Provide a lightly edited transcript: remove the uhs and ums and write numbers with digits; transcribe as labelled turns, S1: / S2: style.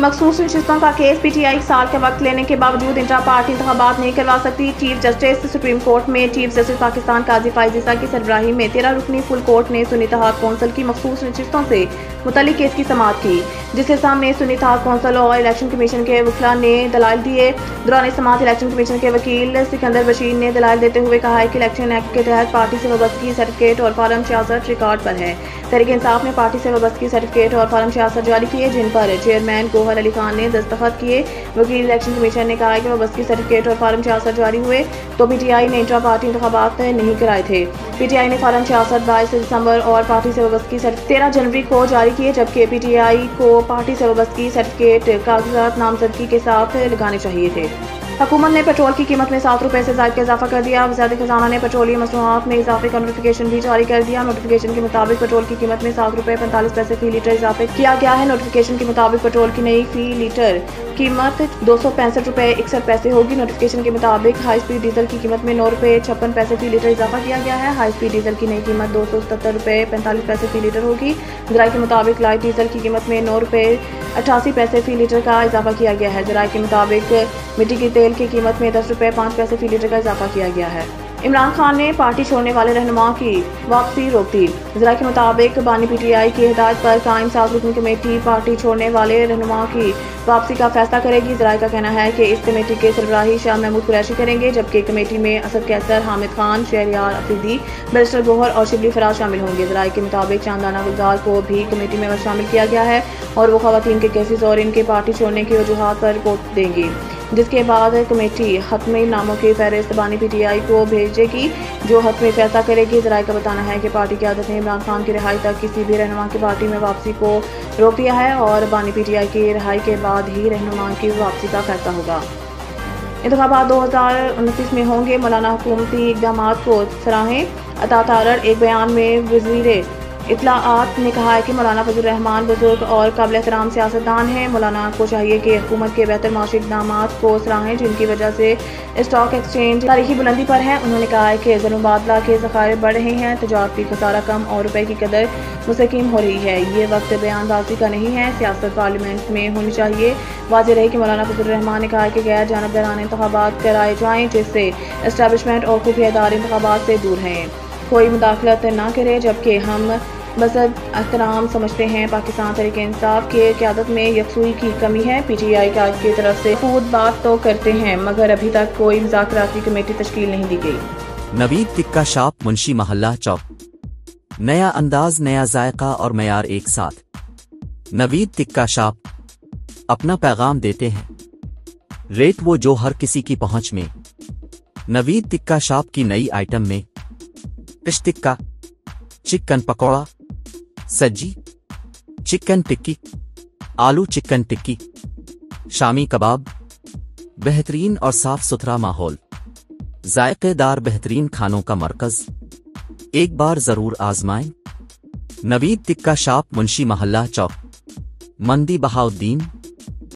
S1: मखसूस नशिस्तों का case PTI 1 साल का वक्त लेने के बावजूद इंट्रा पार्टी इंतखाबात नहीं करवा सकती। चीफ जस्टिस सुप्रीम कोर्ट में चीफ जस्टिस पाकिस्तान काजी फाइज ईसा की सरबराही में 13 रुकनी फुल कोर्ट ने सुन्नी इत्तेहाद कौंसिल की मखसूस नशिस्तों से मुतल्लिक केस की समाअत की, जिसके सामने सुन्नी इत्तेहाद कौंसिल और इलेक्शन कमीशन के वकील ने दलाइल दिए। दौरान समाअत इलेक्शन कमीशन के वकील सिकंदर बशीर ने दलाइल देते हुए कहा है कि इलेक्शन एक्ट के तहत पार्टी से वाबस्तगी सर्टिफिकेट और फार्म 66 रिकॉर्ड पर है। तहरीक इंसाफ ने पार्टी से वाबस्तगी सर्टिफिकेट और फार्म 66 जारी किए, जिन पर चेयरमैन गौहर अली खान ने दस्तखत किए। वकील इलेक्शन कमीशन ने कहा कि वाबस्तगी सर्टिफिकेट और फार्म 66 जारी हुए तो पीटीआई ने इंट्रा पार्टी इंतखाबात नहीं कराए थे। पीटीआई ने फार्म 66 22 दिसंबर और पार्टी से वाबस्तगी सर्टिफिकेट 13 जनवरी को जारी किए, जबकि पीटीआई को पार्टी से वाबस्तगी सर्टिफिकेट कागजात नामजदगी के साथ लगाने चाहिए थे। हुकूमत ने पेट्रोल की कीमत में 7 रुपए से ज़ायद का इजाफा कर दिया। वज़ारत खजाना ने पेट्रोलियम मसनूआत में इजाफे का नोटिफिकेशन भी जारी कर दिया। नोटिफिकेशन के मुताबिक पेट्रोल की कीमत में 7 रुपए 45 पैसे फी लीटर इजाफे किया गया है। नोटिफिकेशन के मुताबिक पेट्रोल की नई फी लीटर कीमत 265 रुपए 61 पैसे होगी। नोटिफिकेशन के मुताबिक हाई स्पीड डीजल की कीमत में 9 रुपए 56 पैसे फी लीटर इजाफा किया गया है। हाई स्पीड डीजल की नई कीमत 277 रुपए 45 पैसे फी लीटर होगी। ज़राए के मुताबिक लाइट डीजल की कीमत में 9 रुपए 88 पैसे फी लीटर का इजाफा किया गया है। ज़राए के मुताबिक मिट्टी के तेल की कीमत में 10 रुपए 5 पैसे फी लीटर का इजाफा किया गया है। इमरान खान ने पार्टी छोड़ने वाले रहनुमा की वापसी रोक दी। ज़राए के मुताबिक बानी पीटीआई की हिदायत पर कायम 7 रुकनी कमेटी पार्टी छोड़ने वाले रहनुमा की वापसी का फैसला करेगी। ज़राए का कहना है कि इस कमेटी के सरबराही शाह महमूद कुरैशी करेंगे, जबकि कमेटी में असद कैसर, हामिद खान, शहरयार अफरीदी, बैरिस्टर गौहर और शिबली फराज शामिल होंगे। ज़राए के मुताबिक चांदाना गुलजार को भी कमेटी में शामिल किया गया है और वो खवातीन के केसेस और इनके पार्टी छोड़ने की वजूहात पर रिपोर्ट देंगी, जिसके बाद कमेटी हतमी नामों की फहरिस्त बानी पीटीआई को भेजेगी, जो हतमी फैसला करेगी। ज़राए का बताना है कि पार्टी क़यादत ने इमरान खान की रिहाई तक किसी भी रहनुमा की पार्टी में वापसी को रोक दिया है और बानी पीटीआई की रिहाई के बाद ही रहनुमा की वापसी का फैसला होगा। इंतखाबात 2029 में होंगे, मौलाना हुकूमती इक़दामात को सराहें। अता तारड़ एक बयान में वज़ीर इत्तलाआत ने कहा है कि मौलाना फजल रहमान बुजुर्ग और काबिल एहतराम सियासतदान हैं। मौलाना को चाहिए कि हुकूमत के बेहतर माशी इक़दामात को सराहें, जिनकी वजह से स्टॉक एक्सचेंज तारीखी बुलंदी पर है। उन्होंने कहा है कि ज़र मुबादला के ज़खायर बढ़ रहे हैं, तजारती खसारा कम और रुपए की कदर मुस्तकीम हो रही है। ये वक्त बयानबाजी का नहीं है, सियासत पार्लियामेंट में होनी चाहिए। वाज़ेह रहे कि मौलाना फजल रहमान ने कहा है कि गैर जानबदाराना इंतखाबात कराए जाएँ, जिससे एस्टैब्लिशमेंट और खुफिया इदारे इंतखाबात से दूर हैं। कोई मुदाखलत न करे, जबकि हम मज़हब एहतराम समझते हैं। पाकिस्तान तहरीक इंसाफ के क़यादत में यकसुई की कमी है। पीटीआई की तरफ से खुद बात तो करते हैं, मगर अभी तक कोई मुज़ाकराती कमेटी तश्कील नहीं दी गई।
S2: नवीद टिक्का शॉप, मुंशी महल्ला चौक। नया अंदाज, नया जायका और मयार एक साथ। नवीद टिक्का शॉप अपना पैगाम देते हैं, रेट वो जो हर किसी की पहुंच में। नवीद टिक्का शॉप की नई आइटम में फिश टिक्का, चिकन पकौड़ा, सज्जी, चिकन टिक्की, आलू चिकन टिक्की, शामी कबाब, बेहतरीन और साफ सुथरा माहौल, जायकेदार बेहतरीन खानों का मरकज। एक बार जरूर आजमाएं। नवीद टिक्का शॉप, मुंशी महल्ला चौक, मंदी बहाउद्दीन।